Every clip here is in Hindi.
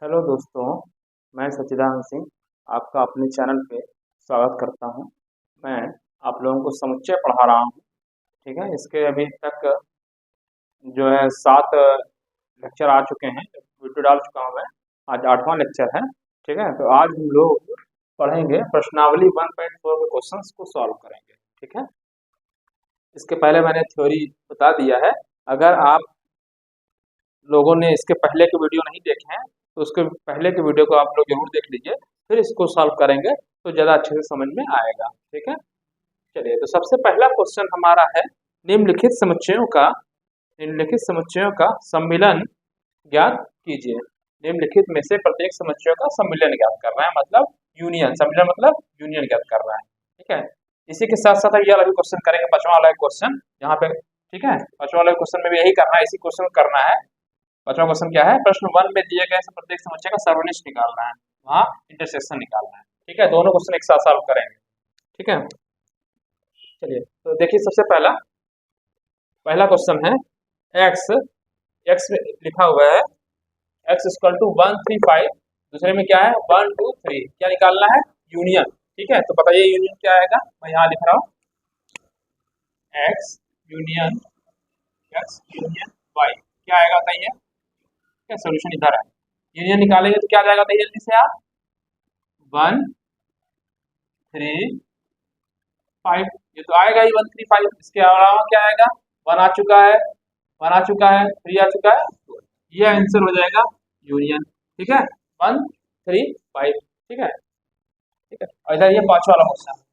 हेलो दोस्तों, मैं सच्चिदानंद सिंह आपका अपने चैनल पे स्वागत करता हूं। मैं आप लोगों को समुच्चय पढ़ा रहा हूं। ठीक है, इसके अभी तक जो है 7 लेक्चर आ चुके हैं, वीडियो डाल चुका हूं मैं। आज 8वां लेक्चर है। ठीक है, तो आज हम लोग पढ़ेंगे प्रश्नावली 1.4 के क्वेश्चंस को सॉल्व करेंगे। ठीक है, इसके पहले मैंने थ्योरी बता दिया है। अगर आप लोगों ने इसके पहले के वीडियो नहीं देखे हैं तो उसके पहले के वीडियो को आप लोग जरूर देख लीजिए, फिर इसको सॉल्व करेंगे तो ज़्यादा अच्छे से समझ में आएगा। ठीक है, चलिए, तो सबसे पहला क्वेश्चन हमारा है निम्नलिखित समुच्चयों का सम्मिलन ज्ञात कीजिए। निम्नलिखित में से प्रत्येक समुच्चयों का सम्मिलन ज्ञात करना है, मतलब यूनियन। सम्मिलन मतलब यूनियन ज्ञात करना है। ठीक है, इसी के साथ साथ ये वाला भी क्वेश्चन करेंगे, पांचवा वाला क्वेश्चन यहाँ पे। ठीक है, पांचवा वाले क्वेश्चन में भी यही करना है, इसी क्वेश्चन को करना है। पांचवा क्वेश्चन क्या है? प्रश्न 1 में दिए गए प्रत्येक समुच्चय का सर्वनिष्ठ निकालना है, वहाँ इंटरसेक्शन निकालना है। ठीक है, दोनों क्वेश्चन एक साथ सॉल्व करेंगे। ठीक है, चलिए, तो देखिए, सबसे पहला क्वेश्चन है एक्स। एक्स में लिखा हुआ है एक्स इक्वल टू 1 3 5। दूसरे में क्या है? 1 2 3। क्या निकालना है? यूनियन। ठीक है, तो बताइए यूनियन क्या आएगा? मैं यहाँ लिख रहा हूँ एक्स यूनियन वाई। क्या आएगा बताइए? क्या सोल्यूशन इधर है? यूनियन निकालेंगे तो क्या आ जाएगा? बताइए जल्दी से आप। 1 3 5। ये तो आएगा ही 1 3 5। इसके अलावा क्या आएगा? 1 आ चुका है, 1 आ चुका है, 3 आ चुका है, तो ये आंसर हो जाएगा यूनियन। ठीक है, 1 3 5। ठीक है, ठीक है। और इधर ये पांचवा वाला क्वेश्चन,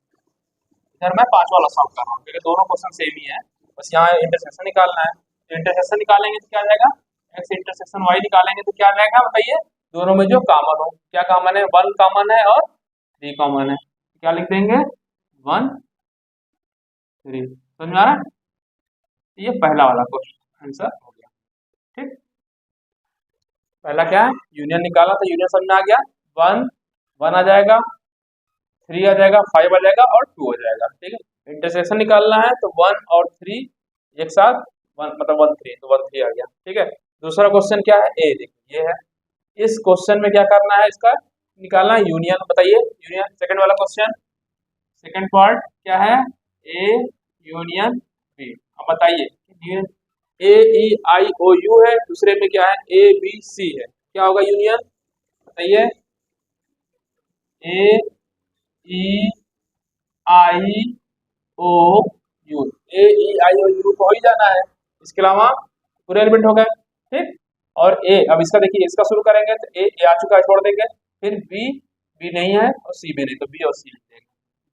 इधर मैं पांचवा वाला सॉल्व कर रहा हूँ क्योंकि दोनों क्वेश्चन सेम ही है, बस यहाँ इंटरसेक्शन निकालना है। तो इंटरसेक्शन निकालेंगे तो क्या आ जाएगा? एक्स इंटरसेक्शन वाई निकालेंगे तो क्या आ जाएगा बताइए? दोनों में जो कॉमन हो। क्या कॉमन है? 1 कॉमन है और 3 कॉमन है। क्या लिख देंगे? 1 3। समझ में आ रहा है? ये पहला वाला क्वेश्चन आंसर हो गया। ठीक, पहला क्या है? यूनियन निकाला, तो यूनियन समझ में आ गया। 1 1 आ जाएगा, 3 आ जाएगा, 5 आ जाएगा और 2 आ जाएगा। ठीक है, इंटरसेक्शन निकालना है तो 1 और 3 एक साथ, 1 मतलब 1 3, तो 1 3 आ गया। ठीक है, दूसरा क्वेश्चन क्या है? ए, देखिए ये है। इस क्वेश्चन में क्या करना है? इसका निकालना है यूनियन। बताइए यूनियन। सेकंड वाला क्वेश्चन, सेकंड पार्ट क्या है? A union B. अब बताइए, ए ई आई ओ यू है, दूसरे में क्या है? ए बी सी है। क्या होगा यूनियन? बताइए। ए ई आई ओ you. A E I O you को हो ही जाना है, इसके अलावा पूरे एलिमेंट हो गए। ठीक, और ए, अब इसका देखिए, इसका शुरू करेंगे तो ए आ चुका है, छोड़ देंगे। फिर बी, बी नहीं है, और सी भी नहीं, तो बी और सी लिख देंगे।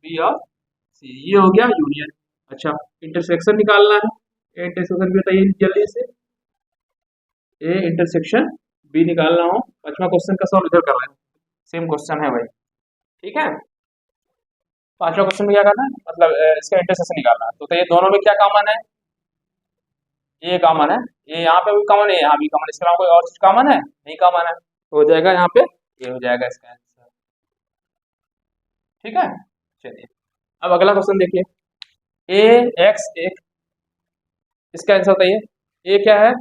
बी और सी, ये हो गया यूनियन। अच्छा, इंटरसेक्शन निकालना है। ए इंटरसेक्शन भी बताइए जल्दी से। ए इंटरसेक्शन बी निकालना हो। पांचवा क्वेश्चन का सॉल्व इधर कर रहे हैं, सेम क्वेश्चन है भाई। ठीक है, पांचवा क्वेश्चन में क्या करना है? मतलब इसका इंटरसेक्शन निकालना है। तो ये दोनों में क्या कॉमन है? ये कॉमन है, ये यहाँ पे भी कॉमन है, यहाँ भी कॉमन है। इसके अलावा कोई और चीज कॉमन है? नहीं कॉमन है, तो हो जाएगा यहाँ पे ये हो जाएगा इसका आंसर। ठीक है, चलिए, अब अगला क्वेश्चन देखिए। ए एक्स एक, इसका आंसर बताइए। ए क्या है?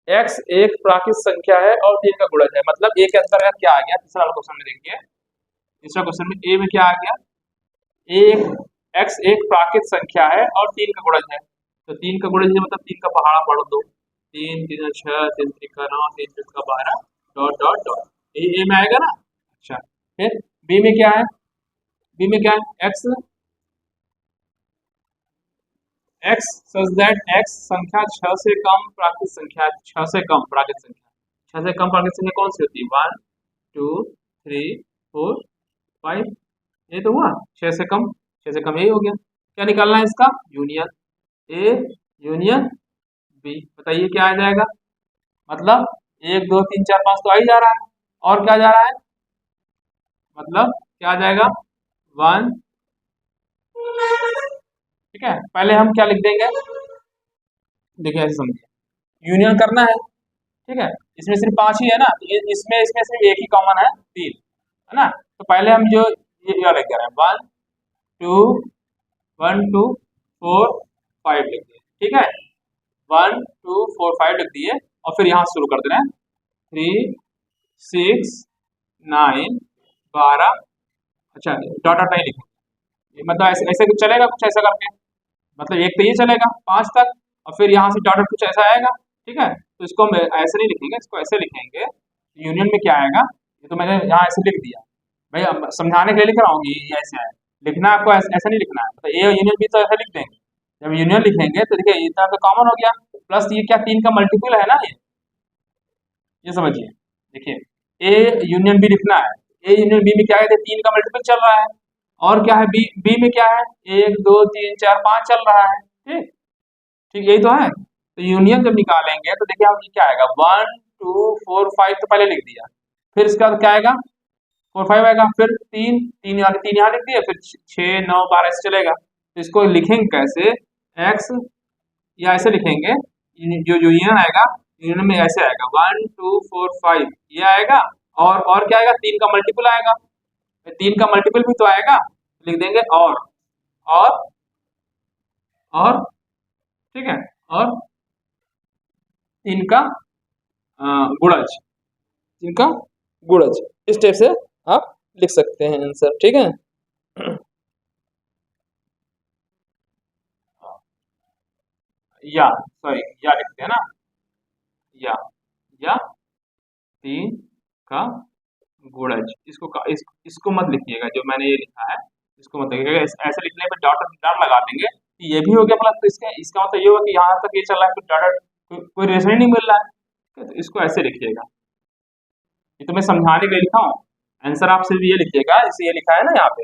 एक्स एक प्राकृत संख्या है और 3 का गुणज है, मतलब ए के अंतर्गत क्या आ गया? तीसरा वाला क्वेश्चन में देखिए, तीसरा क्वेश्चन में ए में क्या आ गया? एक एक्स एक प्राकृत संख्या है और 3 का गुणज है। तो 3 का गुणज है मतलब 3 का पहाड़ा पढ़ दो। 3 3 6, 3 3 9, 3 3 12, डॉट डॉट डॉट। ए में आएगा ना। अच्छा, फिर बी में क्या है? बी में क्या है? X X such that x संख्या 6 से कम प्राकृत संख्या है। 6 से कम प्राकृत संख्या, 6 से कम प्राकृत संख्या कौन सी होती है? 1 2 3 4 5। ये तो हुआ 6 से कम, 6 से कम यही हो गया। क्या निकालना है इसका? यूनियन। A union B. बताइए क्या आ जाएगा? मतलब 1 2 3 4 5 तो आ ही जा रहा है, और क्या जा रहा है? मतलब क्या आ जाएगा? 1। ठीक है, पहले हम क्या लिख देंगे? देखिए ऐसे समझिए, यूनियन करना है। ठीक है, इसमें सिर्फ 5 ही है ना, तो इसमें सिर्फ एक ही कॉमन है, 3 है ना। तो पहले हम जो ये लिख दे रहे हैं 1 2 1 2 4 5 लिख दिए। ठीक है, 1 2 4 5 लिख दिए, और फिर यहाँ शुरू कर दे रहे हैं 3 6 9 12, अच्छा डॉट डॉट नहीं लिखेंगे, मतलब ऐसे ऐसे कुछ चलेगा, कुछ ऐसा करके, मतलब एक पे ये चलेगा 5 तक, और फिर यहाँ से डॉट डॉट कुछ ऐसा आएगा, ठीक है। तो इसको हम ऐसे नहीं लिखेंगे, इसको ऐसे लिखेंगे। यूनियन में क्या आएगा, ये तो मैंने यहाँ ऐसे लिख दिया भाई, अब समझाने के लिए लिख रहा हूँ, ये ऐसे है, लिखना आपको ऐसा नहीं लिखना है, मतलब ए यूनियन बी तो ऐसा लिख देंगे। जब यूनियन लिखेंगे तो देखिए इतना तो कॉमन हो गया, प्लस ये क्या 3 का मल्टीपल है ना ये समझिए। देखिए ए यूनियन बी लिखना है, ए यूनियन बी में क्या है, 3 का मल्टीपल चल रहा है, और क्या है बी बी में क्या है, 1 2 3 4 5 चल रहा है, ठीक ठीक यही तो है। तो यूनियन जब निकालेंगे तो देखिए हम ये क्या आएगा, 1 2 4 5 तो पहले लिख दिया, फिर इसका क्या आएगा 4 5 आएगा, फिर 3 3 यहाँ 3 यहाँ लिख दिया, फिर 6 9 12 ऐसे चलेगा। तो इसको लिखेंगे कैसे, एक्स, या ऐसे लिखेंगे, जो यूनियन आएगा, यूनियन में ऐसे आएगा 1 2 4 5 ये आएगा, और क्या आएगा, 3 का मल्टीपल आएगा, 3 का मल्टीपल भी तो आएगा, लिख देंगे और और ठीक है, और 3 का गुणज, 3 का गुणज, इस टाइप से आप लिख सकते हैं आंसर, ठीक है। या सॉरी या लिखते हैं ना, या 3 का गुणज, इसको मत लिखिएगा, जो मैंने ये लिखा है इसको मत लिखिएगा, ऐसे लिखने पे डॉट डॉट लगा देंगे, ये भी हो गया प्लस, तो इसका मतलब ये होगा कि यहाँ तक ये चल रहा है, फिर डॉट कोई रिलेशन ही नहीं मिल रहा है, तो इसको ऐसे लिखिएगा, ये तो मैं समझाने के लिए लिखा हूँ, आंसर आप सिर्फ ये लिखिएगा, इसे ये लिखा है ना यहाँ पे,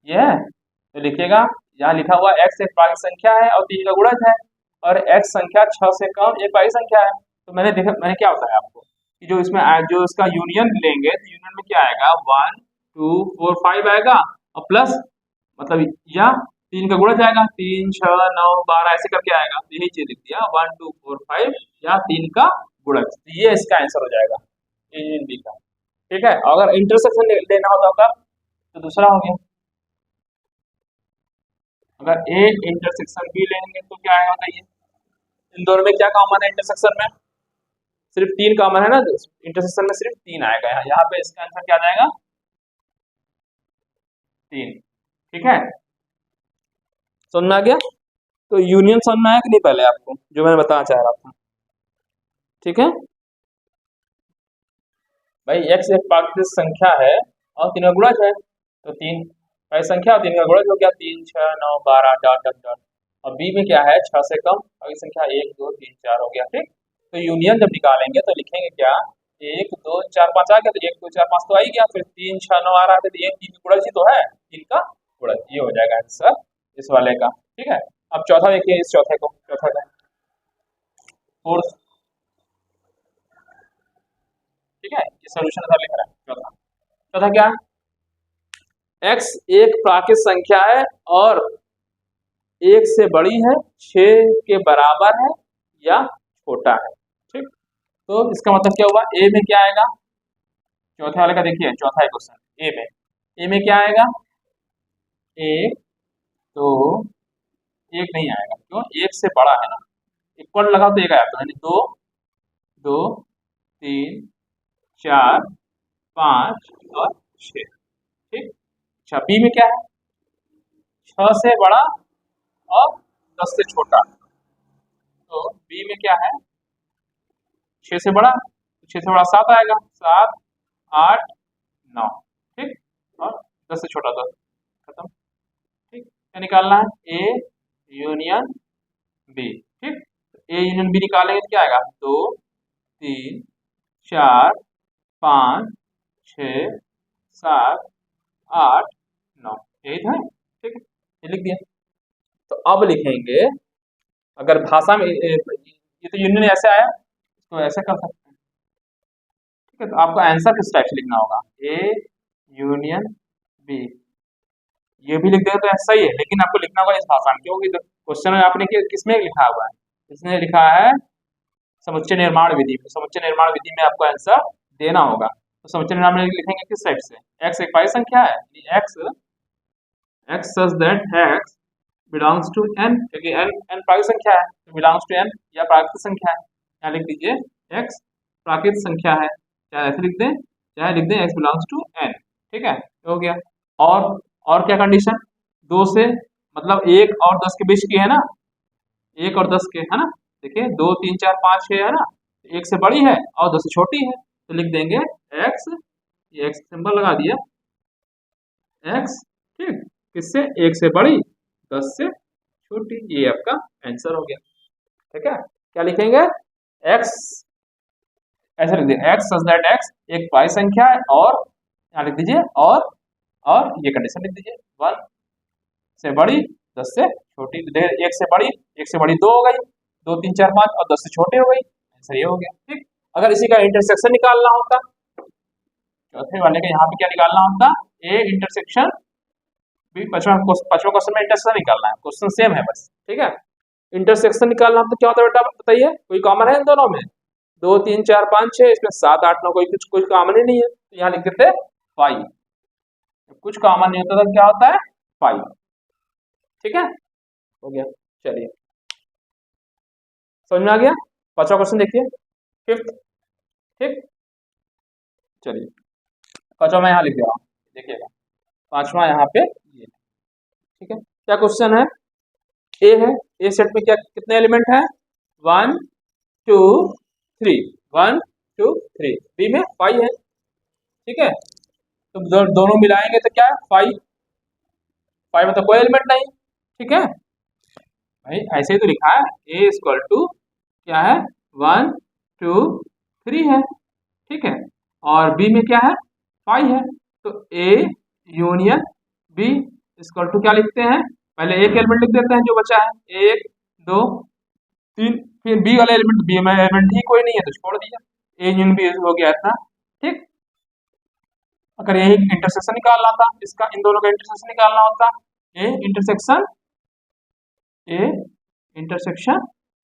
ये है तो लिखिएगा, यहाँ लिखा हुआ x एक प्राकृत संख्या है और 3 का गुणज है, और x संख्या 6 से कम एक प्राकृत संख्या है। तो मैंने क्या बताया आपको कि जो इसमें जो इसका यूनियन लेंगे तो यूनियन में क्या आएगा, 1 2 4 5 आएगा, और प्लस मतलब या 3 का गुणज आएगा, 3 6 9 12 ऐसे करके आएगा, तो यही चीज लिख दिया 1 2 4 5 या 3 का गुणज, तो ये इसका आंसर हो जाएगा यूनियन बी का, ठीक है। अगर इंटरसेक्शन लेना हो तो आपका तो दूसरा हो गया, अगर ए इंटरसेक्शन बी लेंगे तो क्या आएगा बताइए, इन दोनों में क्या कॉमन है, इंटरसेक्शन में सिर्फ 3 कॉमन है ना, इंटरसेक्शन में सिर्फ 3 आएगा, यहाँ पे इसका आंसर क्या आ जाएगा 3, ठीक है। समझ में आ गया, तो यूनियन समझ में आया कि नहीं पहले आपको, जो मैंने बताना चाह रहा था, ठीक है भाई। एक्स एक प्राकृतिक संख्या है और 3 का गुणज है, तो 3 भाई संख्या और 3 का गुणज हो गया, 3 6 9 12 डॉट डॉट डॉट, और बी में क्या है 6 से कम अभी संख्या 1 2 3 4 हो गया, ठीक। तो यूनियन जब निकालेंगे तो लिखेंगे क्या, 1 2 4 5 आ गया, तो 1 2 4 5 तो आ ही गया, फिर 3 6 9 आ रहा है, तो ये 3 गुणज ही तो है, 3 का गुणज, ये हो जाएगा आंसर इस वाले का, ठीक है। अब चौथा देखिए, इस चौथे को, चौथा का फोर्थ, ठीक है, ये सोल्यूशन ऐसा लिख रहा है चौथा। चौथा क्या है, x एक प्राकृत संख्या है और 1 से बड़ी है, 6 के बराबर है या छोटा है, ठीक। तो इसका मतलब क्या हुआ, ए में क्या आएगा, चौथे वाले का देखिए, चौथा क्वेश्चन ए में क्या आएगा, 1 तो 1 नहीं आएगा, क्यों, 1 से बड़ा है ना, इक्वल लगा तो 1 आया, तो यानी 2 2 3 4 5 और 6, ठीक। अच्छा बी में क्या है, 6 से बड़ा और 10 से छोटा, तो बी में क्या है 6 से बड़ा, 6 से बड़ा 7 आएगा, 7 8 9, ठीक, और 10 से छोटा 10, खत्म, ठीक। क्या निकालना है, ए यूनियन बी, ठीक। ए यूनियन बी निकालेंगे तो क्या आएगा, 2 3 4 5 6 7 8 9, यही था, ठीक है, ये लिख दिया। तो अब लिखेंगे, अगर भाषा में ये तो यूनियन ऐसे आया, इसको ऐसे कर सकते हैं, ठीक है। तो आपको आंसर किस टाइप से लिखना होगा, ए यूनियन बी, ये भी लिख देगा तो ऐसा ही है, लेकिन आपको लिखना होगा इस भाषा में, क्योंकि क्वेश्चन में आपने किसमें लिखा हुआ है, इसने लिखा है समुच्चय निर्माण विधि में, समुच्चय निर्माण विधि में आपको आंसर देना होगा। तो समुच्चय निर्माण में लिखेंगे किस टाइप से, एक्स एक प्राकृत संख्या है, X X such that X belongs to N, क्योंकि एन प्राकृत संख्या है, तो बिलोंग्स टू एन या प्राकृत संख्या है, यहाँ लिख दीजिए एक्स प्राकृत संख्या है, क्या ऐसे लिख दें, चाहे लिख दें x बिलोंग्स टू n, ठीक है, हो गया। और क्या कंडीशन, 2 से मतलब 1 और 10 के बीच की है ना, 1 और 10 के है ना, देखिए 2 3 4 5 6 है ना, 1 से बड़ी है और 10 से छोटी है, तो लिख देंगे x, ये x सिंबल लगा दिया, x, ठीक, किससे, 1 से बड़ी 10 से छोटी, ये आपका आंसर हो गया, ठीक है। क्या लिखेंगे, x, ऐसे लिख दीजिए x सच दैट x एक पाई संख्या है, और यहाँ लिख दीजिए और ये कंडीशन लिख दीजिए 1 से बड़ी 10 से छोटी, तो देखिए 1 से बड़ी 2 हो गई, 2 3 4 5 और 10 से छोटे हो गई, आंसर ये हो गया, ठीक। अगर इसी का इंटरसेक्शन निकालना होता, चौथे वाले का यहाँ पे क्या निकालना होता, ए इंटरसेक्शन बी, पांचवा क्वेश्चन में इंटरसेक्शन निकालना है, क्वेश्चन सेम है बस, ठीक है। इंटरसेक्शन निकालना तो क्या होता है बेटा बताइए, कोई कॉमन है इन दोनों में, 2 3 4 5 6, इसमें 7 8 9 कोई कुछ कॉमन ही नहीं है, तो यहाँ लिख देते 5, कुछ कॉमन नहीं होता तो क्या होता है 5, ठीक है, हो गया। चलिए समझ में आ गया, पांचवा क्वेश्चन देखिए, फिफ्थ, ठीक, चलिए पांचवा मैं यहाँ लिख दे रहा हूँ, देखिएगा पांचवा यहाँ पे ये, ठीक है। क्या क्वेश्चन है, ए है, ए सेट में क्या कितने एलिमेंट है, 1 2 3, 1 2 3, बी में 5 है, ठीक है, तो दोनों मिलाएंगे तो क्या है 5, 5 में तो कोई एलिमेंट नहीं, ठीक है भाई, ऐसे ही तो लिखा है, ए इक्वल टू क्या है 1 2 3 है, ठीक है, और बी में क्या है 5 है, तो A union B equal to क्या लिखते हैं, पहले एक एलिमेंट लिख देते हैं जो बचा है, 1 2 3, फिर बी वाला एलिमेंट, बी में एलिमेंट ही कोई नहीं है तो छोड़ दिया, ए यूनियन बी हो गया इतना, ठीक। अगर यही इंटरसेक्शन निकालना था, इसका इन दोनों का इंटरसेक्शन निकालना होता, ए इंटरसेक्शन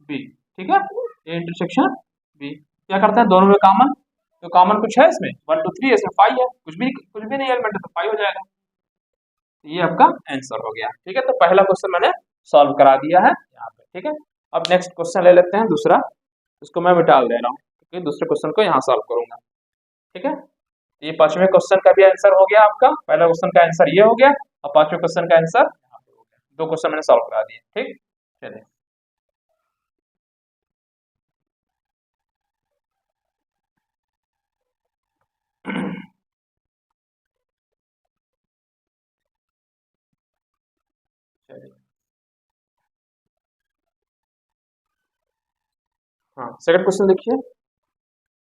बी, ठीक है, ए इंटरसेक्शन बी, क्या करते हैं दोनों में कॉमन, तो कॉमन कुछ है इसमें 1 2 3, इसमें 5 है, कुछ भी नहीं एलिमेंट है तो 5 हो जाएगा, ये आपका आंसर हो गया, ठीक है। तो पहला क्वेश्चन मैंने सॉल्व करा दिया है यहाँ पे, ठीक है। अब नेक्स्ट क्वेश्चन ले लेते हैं दूसरा, उसको मैं मिटा दे रहा हूँ, क्योंकि दूसरे क्वेश्चन को यहाँ सॉल्व करूंगा, ठीक है। ये पांचवें क्वेश्चन का भी आंसर हो गया आपका, पहला क्वेश्चन का आंसर ये हो गया, और पांचवें क्वेश्चन का आंसर यहाँ पे हो गया, दो क्वेश्चन मैंने सॉल्व करा दिए, ठीक, चलिए चलिए हाँ, सेकंड क्वेश्चन देखिए,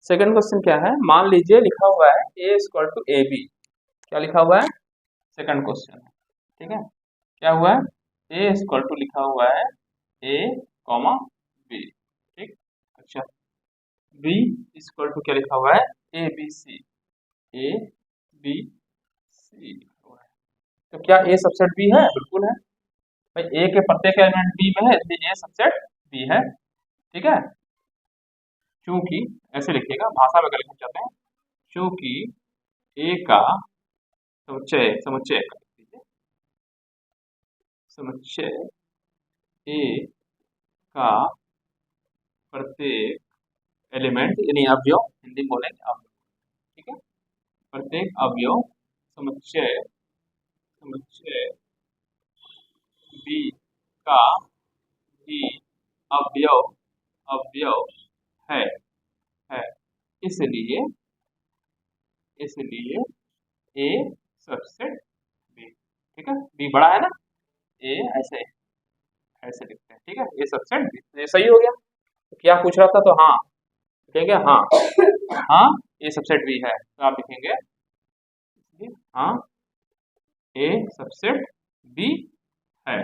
सेकंड क्वेश्चन क्या है, मान लीजिए लिखा हुआ है ए इक्वल टू ए बी, क्या लिखा हुआ है, सेकंड क्वेश्चन, ठीक है, क्या हुआ है ए इक्वल टू लिखा हुआ है ए कॉमा बी, ठीक, अच्छा बी इक्वल टू क्या लिखा हुआ है ए बी सी, ए बी सी लिखा हुआ है, तो क्या ए सबसेट बी है, बिल्कुल है भाई, ए के प्रत्येक एलिमेंट बी में है इसलिए ए सबसेट बी है, ठीक है, क्योंकि ऐसे लिखिएगा, भाषा में अगर लिखना चाहते हैं, क्योंकि ए का समुच्चय समुच्चय कर लीजिए, समुच्चय ए का प्रत्येक एलिमेंट यानी अवयव, हिंदी में बोलेंगे अवयव, ठीक है, प्रत्येक अवयव समुच्चय समुच्चय बी का भी अवयव अवयव है, इसलिए इसलिए ए सबसेट बी, ठीक है, बी बड़ा है ना, ए ऐसे ऐसे लिखते हैं, ठीक है, ए सबसेट बी, तो ये सही हो गया, तो क्या पूछ रहा था, तो हाँ लिखेंगे, हाँ हाँ ए सबसेट बी है, तो आप लिखेंगे हाँ ए सबसेट बी है,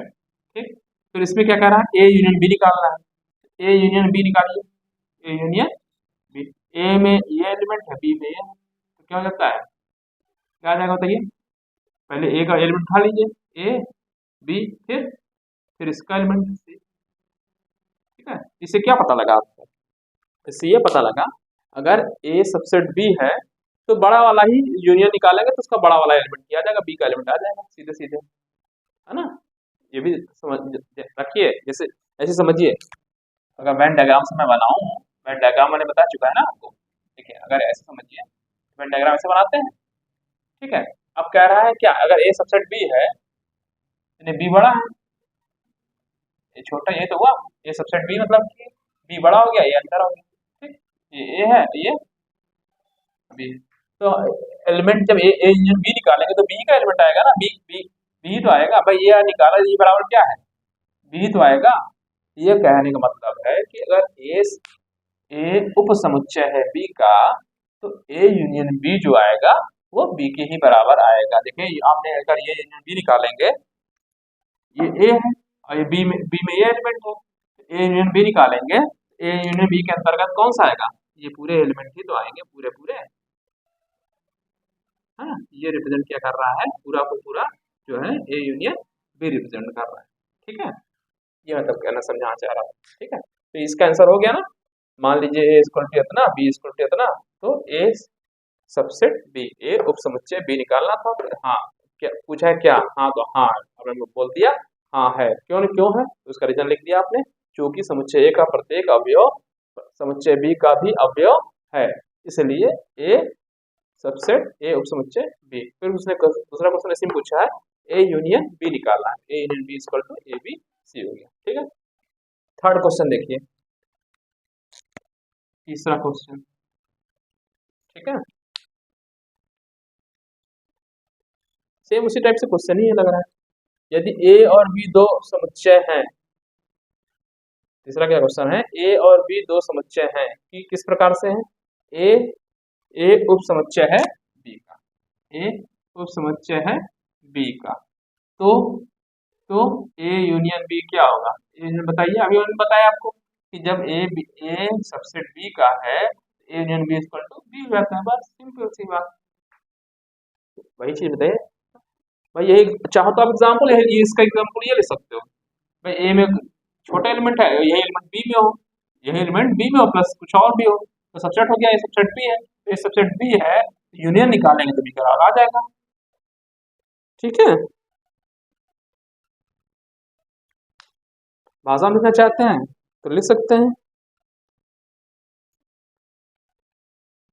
ठीक। फिर इसमें क्या कह रहा है, ए यूनियन बी निकालना है, ए यूनियन बी निकालिए, ए यूनियन बी, ए में ये एलिमेंट है, बी में ये है, तो क्या हो जाता है, क्या आ जाएगा बताइए, पहले ए का एलिमेंट उठा लीजिए, ए बी, फिर इसका एलिमेंट सी, ठीक है, इससे क्या पता लगा आपको, इससे ये पता लगा अगर ए सबसेट बी है तो बड़ा वाला ही यूनियन निकालेंगे तो उसका बड़ा वाला एलिमेंट किया जाएगा, बी का एलिमेंट आ जाएगा सीधे सीधे, है ना, ये भी समझ रखिए, जैसे ऐसे समझिए, अगर वेन डायग्राम से मैं बनाऊं, वेन डायग्राम मैंने बता चुका है ना आपको, ठीक है, अगर ऐसे समझिए वेन डायग्राम ऐसे बनाते हैं, ठीक है। अब कह रहा है क्या, अगर ए सबसेट बी है, यानी बी बड़ा है, ये छोटा, ये तो हुआ ए सबसेट बी, मतलब कि बी बड़ा हो गया, ये अंदर हो गया, ठीक। ये ए है, ये बी। तो एलिमेंट जब ए यूनियन बी निकालेंगे तो बी का एलिमेंट आएगा ना, बी बी बी ही तो आएगा भाई। ये निकाला, ये बराबर क्या है, बी तो आएगा। ये कहने का मतलब है कि अगर ए उप समुच्चय है बी का, तो ए यूनियन बी जो आएगा वो बी के ही बराबर आएगा। देखिए आपने अगर ये यूनियन बी निकालेंगे, ये ए है और ये बी में ये एलिमेंट है, ए यूनियन बी निकालेंगे, ए यूनियन बी के अंतर्गत कौन सा आएगा, ये पूरे एलिमेंट ही तो आएंगे, पूरे पूरे, है ना। ये रिप्रेजेंट क्या कर रहा है, पूरा को पूरा जो है ए यूनियन बी रिप्रेजेंट कर रहा है, ठीक है। ये मतलब कहना समझाना चाह रहा हूँ, ठीक है। तो इसका आंसर हो गया ना। मान लीजिए ए इक्वल टू इतना, बी इक्वल टू इतना, तो ए सबसेट बी, ए उप समुच्चय बी निकालना था। हाँ, क्या पूछा है, क्या, हाँ तो हाँ, आपने बोल दिया हाँ है, क्यों नहीं क्यों है, तो उसका रीजन लिख दिया आपने, क्योंकि समुच्चय ए का प्रत्येक अवयव समुच्चय बी का भी अवयव है, इसलिए ए सबसेट ए उप समुच्चय बी। फिर उसने दूसरा क्वेश्चन ऐसे में पूछा है, ए यूनियन बी निकालना है, A union B equal to A B C हो गया, ठीक है। थर्ड क्वेश्चन देखिए, तीसरा क्वेश्चन, ठीक है। सेम उसी टाइप से क्वेश्चन ही लग रहा है। यदि ए और बी दो समुच्चय हैं, तीसरा क्या क्वेश्चन है, ए और बी दो समुच्चय हैं कि किस प्रकार से हैं, ए ए उप समुच्चय है बी का, ए उप समुच्चय है बी का, तो तो ए यूनियन बी क्या होगा, ए यूनियन बताइए। अभी मैंने बताया आपको कि जब ए सबसेट बी का है, A union B equal to B हो जाता है, बस सिंपल सी बात, वही चीज बताइए भाई। यही चाहो तो आप एग्जाम्पल, ये इसका एग्जाम्पल ये ले सकते हो भाई, ए में छोटा एलिमेंट है, यही एलिमेंट बी में हो, यही एलिमेंट बी में हो प्लस कुछ और भी हो, तो सबसेट हो गया, ये सबसेट बी है, तो ये सबसेट बी है, यूनियन निकालेंगे तो बी करार आ जाएगा, ठीक है। भाषा में लिखना चाहते हैं तो लिख सकते हैं,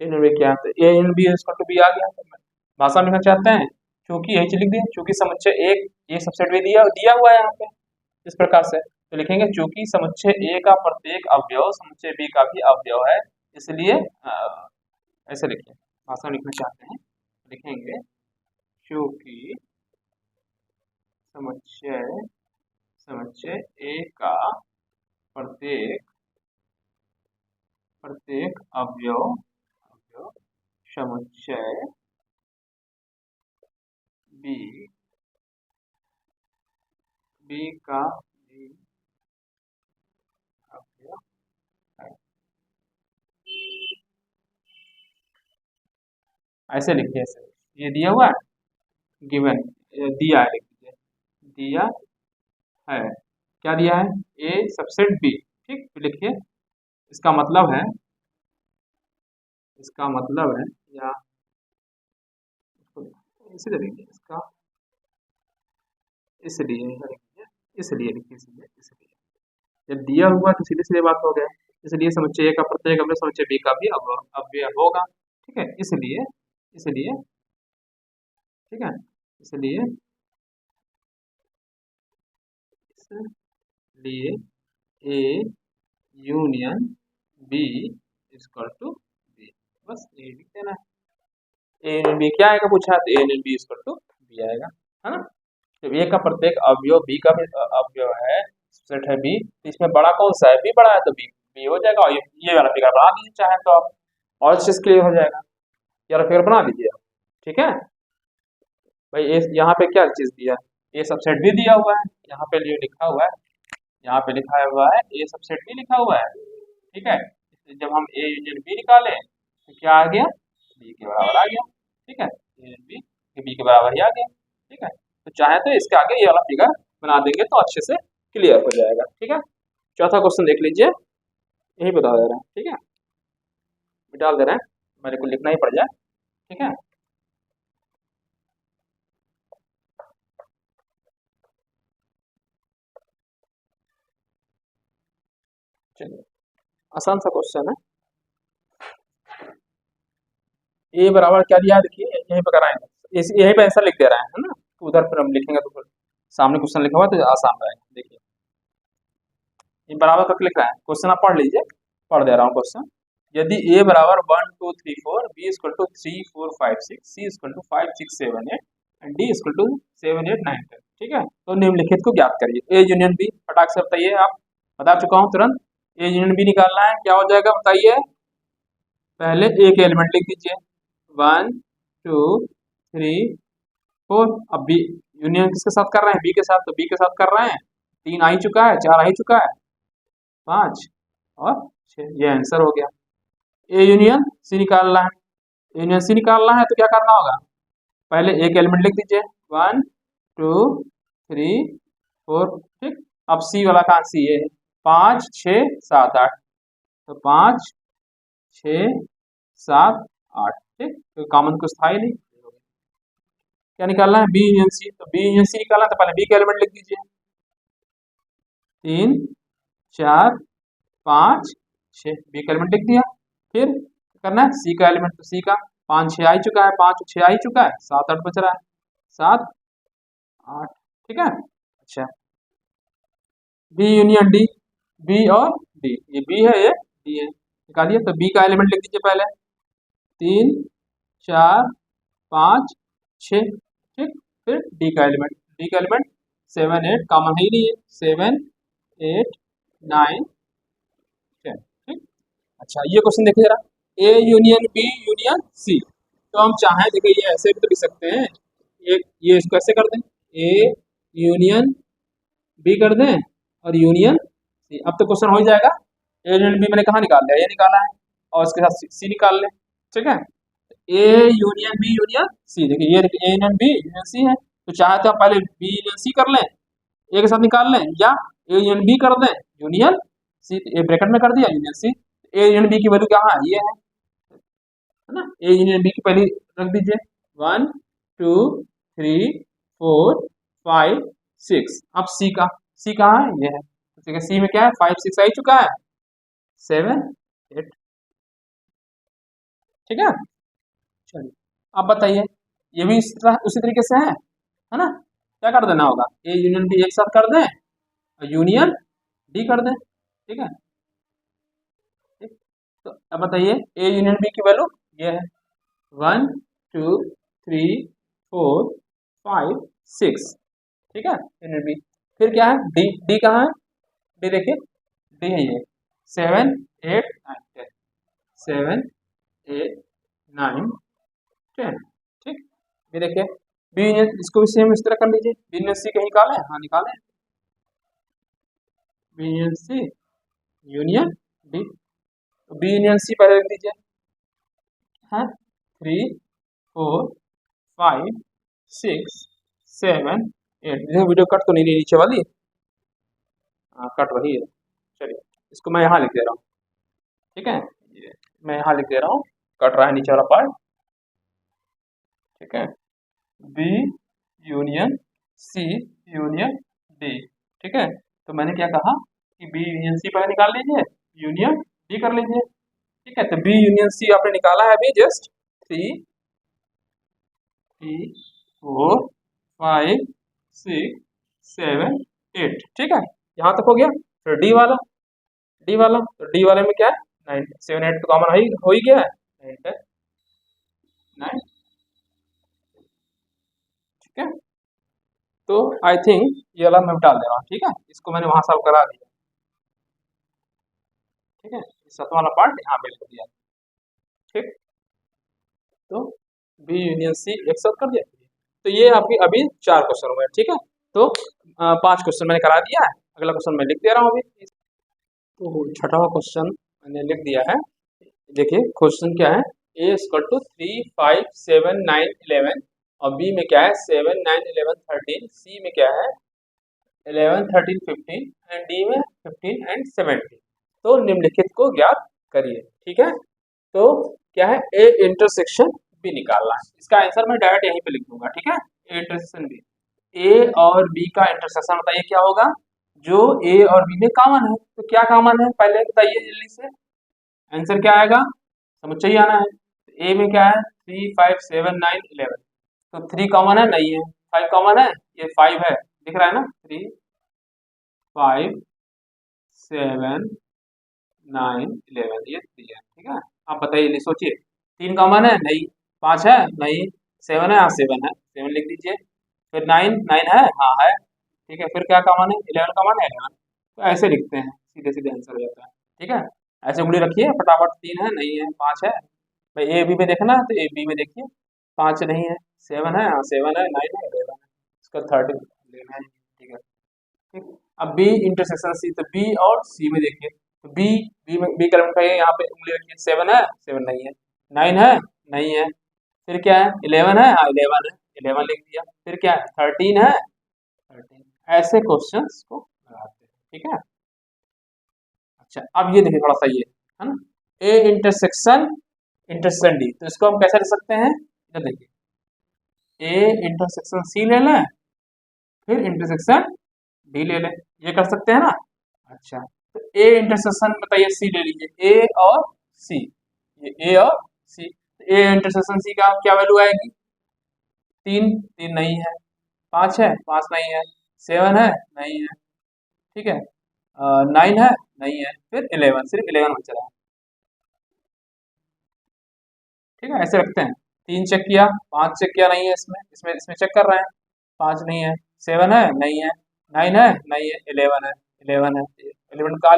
इन बी क्या है, ए in B equal to B आ गया। भाषा में लिखना चाहते हैं, क्योंकि यही चीज लिख दिए, क्योंकि समुच्चय एक सबसेट भी दिया दिया हुआ है यहाँ पे इस प्रकार से, तो लिखेंगे चूंकि समुच्चय ए का प्रत्येक अवयव समुच्चय बी का भी अवयव है, इसलिए ऐसे लिखिए। भाषा में लिखना चाहते हैं, लिखेंगे क्योंकि समुच्चय समुच्चय ए का प्रत्येक प्रत्येक अवयव अवयव समुच्चय बी बी का भी अवयव है। ऐसे लिखिए, ऐसे ये दिया हुआ है, गिवन दिया है, लिख दीजिए दिया है, क्या दिया है, ए सबसेट बी, ठीक, तो लिखिए इसका मतलब है, इसका मतलब है, या इसी तरीके इसका, इसलिए इसलिए लिखिए, इसलिए जब दिया हुआ तो सीधे सीधे बात हो गया, इसलिए समुच्चय A का प्रत्येक अवयव समुच्चय B का भी अवयव होगा, ठीक है। इसलिए इसलिए ठीक है, इसलिए इसलिए A union B equal to B, बस ये लिख देना है। ए यूनियन बी क्या आएगा पूछा है, तो A union B equal to B आएगा, है ना। जब ए का प्रत्येक अवयव बी का भी अवयव है, सेट है बी, तो इसमें बड़ा कौन सा है, बी बड़ा है, तो बी बी हो जाएगा। और ये वाला फिगर बना दीजिए चाहे तो आप, और अच्छे से क्लियर हो जाएगा, ये वाला फिगर बना लीजिए आप, ठीक है भाई। ए यहाँ पे क्या चीज दिया है, ए सबसेट भी दिया हुआ है, यहाँ पे जो लिखा हुआ है, यहाँ पे लिखा हुआ है ए सबसेट भी लिखा हुआ है, ठीक है। इसलिए जब हम ए यूनियन बी निकाले तो क्या आ गया, बी के बराबर आ गया, ठीक है, ए यूनियन बी के बराबर ही आ गया, ठीक है। तो चाहे तो इसके आगे ये वाला फिगर बना देंगे तो अच्छे से क्लियर हो जाएगा, ठीक है। चौथा क्वेश्चन देख लीजिए, यही बता दे रहे हैं, ठीक है, डाल दे रहे हैं, मेरे को लिखना ही पड़ जाए, ठीक है। चलिए, आसान सा क्वेश्चन है। ए बराबर क्या दिया है देखिए, यहीं पर कराएंगे, यहीं पर आंसर लिख दे रहा है ना, तो उधर फिर हम लिखेंगे तो फिर सामने क्वेश्चन लिखा हुआ तो आसान रहेगा। देखिए ये बराबर करके लिख रहा है, क्वेश्चन आप पढ़ लीजिए, पढ़ दे रहा हूँ क्वेश्चन। यदि ए बराबर 1 2 3 4, B equal to 3 4 5 6, C equal to 5 6 7 8 and D equal to 7 8 9 10, ठीक है। तो निम्नलिखित को ज्ञात करिए। ए यूनियन बी, फटाक से बताइए, आप बता चुका हूँ तुरंत। ए यूनियन बी निकालना है, क्या हो जाएगा बताइए। पहले ए के एलिमेंट लिख दीजिए, 1 2 3 4। अब बी यूनियन किसके साथ कर रहे हैं, बी के साथ, तो बी के साथ कर रहे हैं। 3 आ ही चुका है, 4 आ ही चुका है, 5 और 6, ये आंसर हो गया। ए यूनियन सी निकालना है, यूनियन सी निकालना है तो क्या करना होगा, पहले एक एलिमेंट लिख दीजिए, 1 2 3 4, ठीक। अब सी वाला कहाँ, सी है 5 6 7 8, तो 5 6 7 8, ठीक। तो कॉमन कुछ था ही नहीं। क्या निकालना है, बी यूनियन सी, तो बी यूनियन सी निकालना है तो पहले बी का एलिमेंट लिख दीजिए, 3 4 5 6, बी का एलिमेंट लिख दिया। फिर करना है सी का एलिमेंट, तो सी का 5 6 आ ही चुका है, 5 6 आ ही चुका है, 7 8 बच रहा है, 7 8, ठीक है। अच्छा, बी यूनियन डी, बी और डी, ये बी है ये डी है, निकालिए। तो बी का एलिमेंट लिख दीजिए पहले, 3 4 5 6, ठीक। फिर डी का एलिमेंट, डी का एलिमेंट 7 8, कॉमन है ही नहीं है, 7 8 9 10, ठीक। अच्छा ये क्वेश्चन देखिए जरा, A union B union C, तो हम चाहें देखिए ये ऐसे भी तो लिख सकते हैं, ये इसको ऐसे कर दें, ए यूनियन बी कर दें और यूनियन सी। अब तो क्वेश्चन हो ही जाएगा। ए यूनियन बी मैंने कहाँ निकाल लिया, ये निकाला है, और इसके साथ सी निकाल लें, ठीक है। A union B union C, देखिए ये A union B union C है, तो चाहे तो आप पहले बी यूनियन सी कर लें, ए के साथ निकाल लें, या ए यूनियन बी कर दें यूनियन सी, ए ब्रैकेट में कर दिया union C. A union B की वैल्यू कहाँ है, ये है ना। ए यूनियन बी की पहले रख दीजिए, 1 2 3 4 5 6। अब सी कहाँ है, ये है, ठीक है। सी में क्या है, 5 6 आ ही चुका है, 7 8, ठीक है। चलिए अब बताइए, ये भी इस तरह उसी तरीके से है ना। क्या कर देना होगा, ए यूनियन बी एक साथ कर दें और यूनियन डी कर दें, ठीक है। ठीक, तो अब बताइए ए यूनियन बी की वैल्यू ये है, 1 2 3 4 5 6, ठीक है, यूनियन बी। फिर क्या है, डी, डी कहाँ है, डी देखिए, डी है ये 7 8 9 10, 7 8 9 10, ठीक। ये देखिए बी यूनियन, इसको भी सेम इस तरह कर लीजिए, बी यूनियन सी कहीं निकालें, हाँ निकालें, B union C union D, तो बी यूनियन सी पहले लिख दीजिए, हाँ 3 4 5 6 7 8। देखो वीडियो कट तो नहीं रही नीचे वाली, हाँ कट रही है, चलिए इसको मैं यहाँ लिख दे रहा हूँ, ठीक है, ये मैं यहाँ लिख दे रहा हूँ, कट रहा है नीचे वाला पार्ट, ठीक है। B union C union D, ठीक है। तो मैंने क्या कहा कि बी यूनियन सी पहले निकाल लीजिए, यूनियन डी कर लीजिए, ठीक है। तो बी यूनियन सी आपने निकाला है अभी जस्ट, 3 3 4 5 6 7 8, ठीक है, यहाँ तक हो गया। फिर डी वाला, तो डी वाले में क्या है, 9 7 8 तो कॉमन हो ही गया है, 9 9, ठीक है। तो आई थिंक ये वाला मैं डाल दे रहा हूँ, ठीक है, इसको मैंने वहां सॉल्व करा दिया, ठीक है, सातवां वाला पार्ट यहाँ पे लिख दिया, ठीक। तो बी यूनियन सी एक साथ कर दिया। तो ये आपकी अभी 4 क्वेश्चन हुए, ठीक है। तो 5 क्वेश्चन मैंने करा दिया है, अगला क्वेश्चन मैं लिख दे रहा हूँ अभी। तो छठा क्वेश्चन मैंने लिख दिया है, देखिए क्वेश्चन क्या है, ए इक्वल टू 3 5 7 9 11, और बी में क्या है 7 9 11 13, सी में क्या है 11 13 15 एंड डी में 15 एंड 17। तो निम्नलिखित को ज्ञात करिए, ठीक है। तो क्या है, ए इंटरसेक्शन बी निकालना है, इसका आंसर मैं डायरेक्ट यहीं पे लिख दूंगा, ठीक है। ए इंटरसेक्शन बी, ए और बी का इंटरसेक्शन बताइए क्या होगा, जो ए और बी में कॉमन है, तो क्या कॉमन है पहले बताइए जल्दी से, आंसर क्या आएगा, समझ चाहिए आना है। ए में क्या है 3 5 7 9 11, तो 3 कॉमन है नहीं है, 5 कॉमन है, ये 5 है, दिख रहा है ना, 3 5 7 9 11, ये 3 है, ठीक है। आप बताइए, नहीं सोचिए, 3 कॉमन है नहीं, 5 है नहीं, 7 है, हाँ 7 है, 7 लिख दीजिए, फिर 9 9 है, हाँ है, ठीक है, फिर क्या कॉमन है, 11 कॉमन है 11, तो ऐसे लिखते हैं, सीधे सीधे आंसर हो जाता है, ठीक है। ऐसे उंगली रखिए फटाफट, 3 है नहीं है, 5 है, भाई ए बी में देखना है तो ए बी में देखिए, 5 नहीं है, 7 है, हाँ 7 है, 9 है, 11 है, इसका 13 लेना है, ठीक है, ठीक। अब बी इंटरसेक्शन सी, तो बी और सी में देखिए, तो बी बी में बी कलम उठाइए, यहाँ पे उंगली रखिए, 7 है, 7 नहीं है, 9 है नहीं है, फिर क्या है, 11 है, हाँ 11 है, 11 लिख दिया, फिर क्या है, 13 है, 13, ऐसे क्वेश्चंस को लगाते हैं, ठीक है। अच्छा, अब ये देखिए थोड़ा सा ये है ना, ए इंटरसेक्शन इंटरसेक्शन डी, तो इसको हम कैसे लिख सकते हैं, ये देखिए, ए इंटरसेक्शन सी ले लें, फिर इंटरसेक्शन डी ले लें, ये कर सकते हैं ना। अच्छा, तो ए इंटरसेक्शन बताइए सी ले लीजिए, ए और सी, ये ए और सी, ए इंटरसेक्शन सी का क्या वैल्यू आएगी, 3 3 नहीं है, 5 है 5 नहीं है, 7 है नहीं है, ठीक है, 9 है नहीं है, फिर 11, सिर्फ 11 बच रहा है, ठीक है, ऐसे रखते हैं, 3 चेक किया, 5 चेक किया नहीं है, इसमें इसमें इसमें चेक कर रहे हैं, 5 नहीं है, 7 है नहीं है, 9 है नहीं है, 11 है, 11 है, 11 का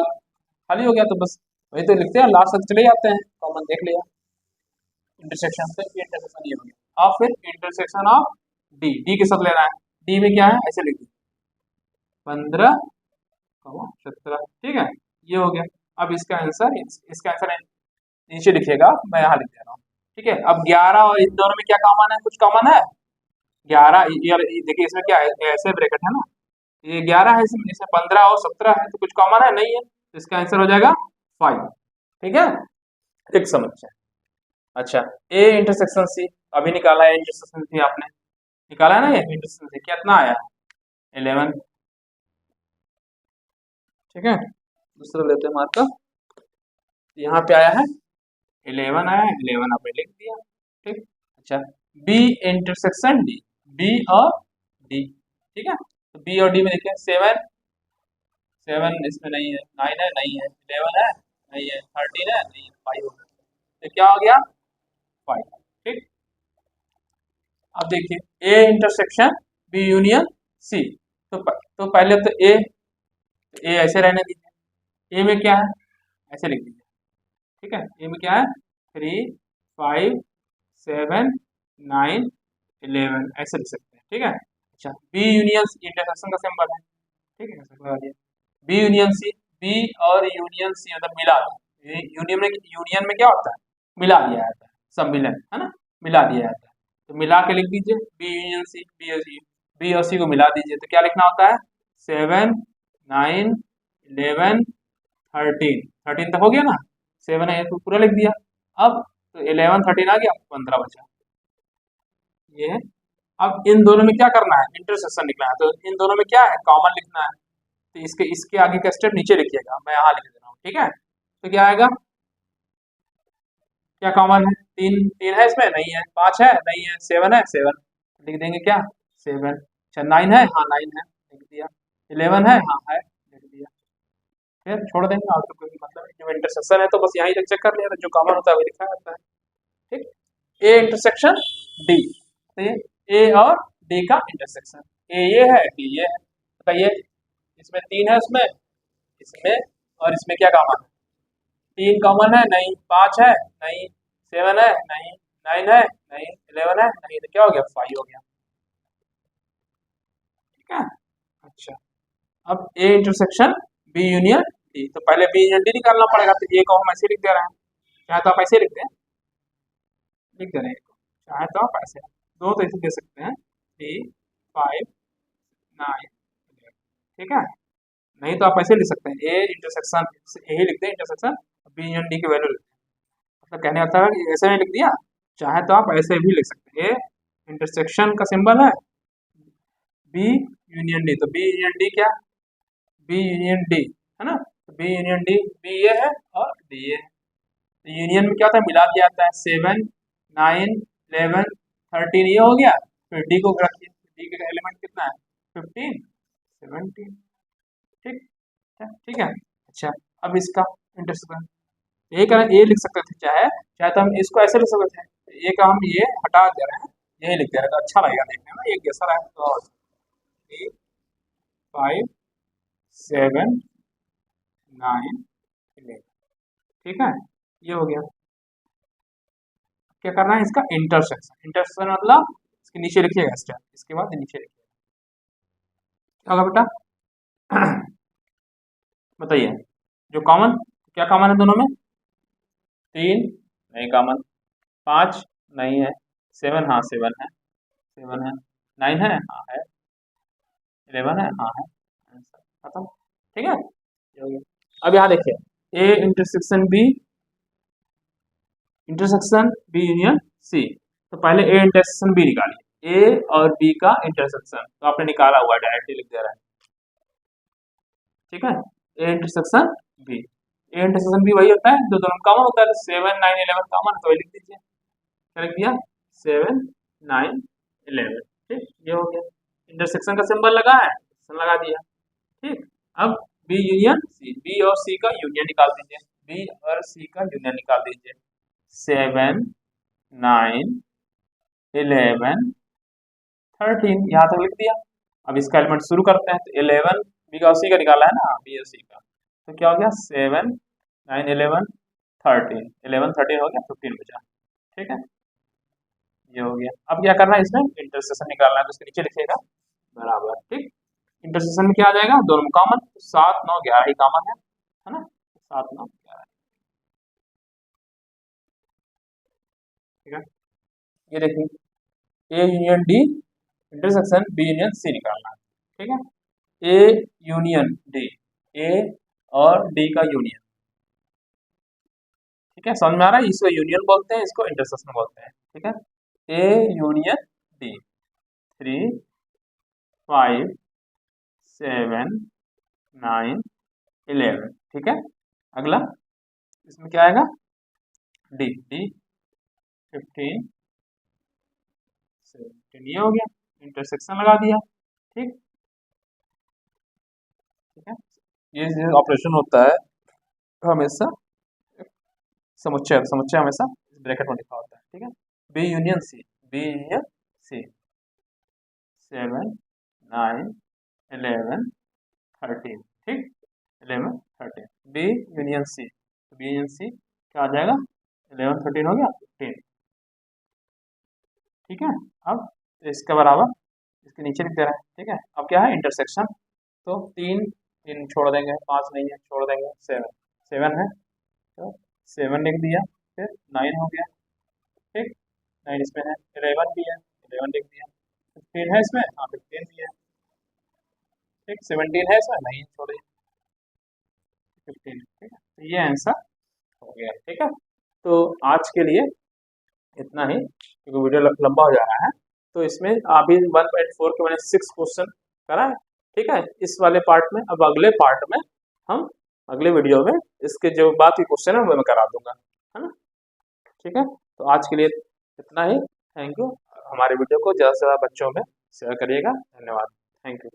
खाली हो गया, तो बस वही तो लिखते हैं, लास्ट तक चले जाते हैं, कॉमन देख लिया, इंटरसेक्शन से इंटरसेक्शन ये हो गया, और फिर इंटरसेक्शन ऑफ डी, डी के साथ लेना है, डी में क्या है ऐसे लिख दीजिए, 15 17, ठीक है, ये हो गया। अब इसका आंसर, इसका आंसर नीचे लिखिएगा, मैं यहाँ लिख दे रहा हूँ, ठीक है। अब 11 और इन दोनों में क्या कॉमन है, कुछ कॉमन है, 11 ये देखिए, इसमें क्या है, ऐसे ब्रैकेट है ना, ये 11 है, इसमें इसमें 15 और 17 है, तो कुछ कॉमन है नहीं है, तो इसका आंसर हो जाएगा 5, ठीक है, एक समझ। अच्छा, ए इंटरसेक्शन सी, अभी निकाला है इंटरसेक्शन सी आपने, निकाला है ना, ये इंटरसेक्शन सी कितना आया, 11, ठीक है। दूसरा लेते हैं मार्कर, यहाँ पे आया है 11 आया है, 11 आपने लिख दिया, ठीक। अच्छा, बी इंटरसेक्शन डी, बी और डी, ठीक है, तो बी और डी में देखिए, 7 7 इसमें नहीं है, 9 है नहीं है, 11 है नहीं है, 13 है नहीं है, 5 हो गया, तो क्या हो गया 5, ठीक। अब देखिए, A intersection B union C, तो पहले तो ए ऐसे रहने दीजिए, ए में क्या है ऐसे लिख दीजिए, ठीक है, ए में क्या है 3 5 7 9 11, ऐसे लिख सकते हैं, ठीक है। अच्छा, बी यूनियन इंटरसेक्शन का सिंबल है, ठीक है, ऐसे लगा दिया, बी यूनियन सी, बी और यूनियन सी मतलब मिला दिया, यूनियन में क्या होता है, मिला दिया जाता है, सम्मिलन है ना, मिला दिया जाता है, तो मिला के लिख दीजिए, बी यूनियन सी, बी और सी को मिला दीजिए, तो क्या लिखना होता है, 7 9 11 13, 13 तक हो गया ना, 7 है तो पूरा लिख दिया, अब तो 11 13 आ गया, 15 बचा, ये है। अब इन दोनों में क्या करना है, इंटरसेक्शन लिखना है, तो इन दोनों में क्या है, कॉमन लिखना है, तो इसके इसके आगे का स्टेप नीचे लिखिएगा, मैं यहाँ लिख दे रहा हूँ, ठीक है। तो क्या आएगा, क्या कॉमन है, 3 3 है इसमें नहीं है, 5 है नहीं है, 7 है 7, लिख देंगे क्या 7, अच्छा 9 है, हाँ 9 है लिख दिया, 11 है, हाँ है लिख दिया, फिर छोड़ देंगे, और तो कोई मतलब नहीं, जो इंटरसेक्शन है तो बस यहीं तक चेक कर लिया, जो कॉमन होता है वही लिखा जाता है, ठीक। ए इंटरसेक्शन डी, तो ये ए और डी का इंटरसेक्शन, ए ये है डी ये है, बताइए, इसमें 3 है, उसमें इसमें और इसमें क्या कॉमन है, 3 कॉमन है नहीं, 5 है नहीं, 7 है नहीं, 9 है नहीं, 11 है नहीं, तो क्या हो गया 5 हो गया, ठीक है। अच्छा, अब A intersection B union D, तो पहले बी यूनियन डी निकालना पड़ेगा, तो ए को हम ऐसे लिख दे रहे हैं, चाहे तो आप ऐसे लिख दें, लिख दे रहे हैं, चाहे तो आप ऐसे दो तो ऐसे दे सकते हैं, 3 5 9, ठीक है, नहीं तो आप ऐसे लिख सकते हैं, ए इंटरसेक्शन ए ही लिख दें इंटरसेक्शन बी यूनियन डी की वैल्यू, मतलब कहने आता है कि ऐसे में लिख दिया, चाहे तो आप ऐसे भी लिख सकते हैं, ए इंटरसेक्शन का सिंबल है बी यूनियन डी, तो बी यूनियन डी क्या, बी यूनियन डी है ना, तो बी यूनियन डी, बी ये है और डी ये है, तो यूनियन में क्या होता है, मिला दिया जाता है, 7 9, 11, 13 ये हो गया। फिर डी को रखिए, डी का एलिमेंट कितना है 15, 17। ठीक है, ठीक है। अच्छा, अब इसका इंटरसेक्शन ये करें, ये लिख सकते थे, चाहे चाहे तो हम इसको ऐसे लिख सकते थे, ये का हम ये हटा दे रहे हैं, यही लिख दे रहे हैं तो अच्छा लगेगा देखने में, ये कैसा रहा तो 3, 5, 7, 9, 11। ठीक है, ये हो गया। क्या करना है इसका इंटरसेक्शन, इंटरसेक्शन मतलब इसके नीचे लिखिएगा स्टेप, इसके बाद नीचे लिखिएगा, क्या होगा बेटा बताइए। जो कॉमन, क्या कॉमन है दोनों में, 3 नहीं कॉमन, 5 नहीं है, 7 हाँ 7 है, 7 है, 9 है हाँ है, 11 है हाँ है, आंसर खत्म। ठीक है, ये हो गया। अब यहाँ देखिए A intersection B, intersection B union C. तो पहले ए इंटरसेक्शन बी निकालिए, ए और बी का इंटरसेक्शन तो आपने निकाला हुआ है, डायरेक्टली लिख दे रहा है। ठीक है, A intersection B, A intersection B वही होता है जो दोनों कॉमन होता है, 7, 9, 11 कॉमन है तो वही लिख दीजिए। क्या लिख दिया 7, 9, 11। ठीक, ये हो गया, इंटरसेक्शन का सिंबल लगा है, लगा दिया। ठीक, अब बी यूनियन सी, बी और सी का यूनियन निकाल दीजिए, बी और सी का यूनियन निकाल दीजिए। 7, 9, 11, 13 यहाँ तक लिख दिया। अब इसका एलिमेंट शुरू करते हैं, तो 11 बी का सी का निकाला है ना, बी और सी का, तो क्या हो गया 7, 9, 11, 13, 11, 13 हो गया, 15 बचा। ठीक है, ये हो गया। अब क्या करना है इसमें इंटरसेक्शन निकालना है, तो इसके नीचे लिखिएगा बराबर। ठीक, इंटरसेक्शन में क्या आ जाएगा, दोनों में कॉमन, 7, 9, 11 ही कॉमन है ना, 7, 9, 11। ठीक है, ये देखिए A union D intersection B union C निकालना है। ठीक है, ए यूनियन डी, ए और डी का यूनियन। ठीक है, समझ में आ रहा है, इसको यूनियन बोलते हैं, इसको इंटरसेक्शन बोलते हैं। ठीक है, ए यूनियन डी, 3, 5, 7, 9, 11। ठीक है, अगला इसमें क्या आएगा डी, डी 15, 17 ये हो गया, इंटरसेक्शन लगा दिया। ठीक, ठीक है, ये ऑपरेशन होता है हमेशा समुच्चय, समुच्चय हमेशा ब्रैकेट में लिखा होता है। ठीक है, B union C, B union C 7, 9, 11, 13। ठीक, 11, 13 बी यूनियन सी, तो बी यूनियन सी क्या आ जाएगा 11, 13 हो गया 15। ठीक है, अब इसके बराबर इसके नीचे लिख दे रहे हैं। ठीक है, अब क्या है इंटरसेक्शन, तो 3 3 छोड़ देंगे, 5 नहीं है छोड़ देंगे, 7 7 है तो 7 लिख दिया, फिर 9 हो गया। ठीक, 9 इसमें है, 11 भी है 11 लिख दिया, 15 है इसमें हाँ 15 भी है। ठीक, 17 है इसमें नहीं छोड़िए, 15। ठीक है, तो ये आंसर हो गया। ठीक है, तो आज के लिए इतना ही, क्योंकि वीडियो लंबा हो जा रहा है, तो इसमें अभी 1.4 के मैंने 6 क्वेश्चन करा है। ठीक है, इस वाले पार्ट में, अब अगले पार्ट में हम अगले वीडियो में इसके जो बाकी क्वेश्चन है वो मैं करा दूंगा, है ना। ठीक है, तो आज के लिए इतना ही, थैंक यू। हमारे वीडियो को ज़्यादा से ज़्यादा बच्चों में शेयर करिएगा, धन्यवाद, थैंक यू।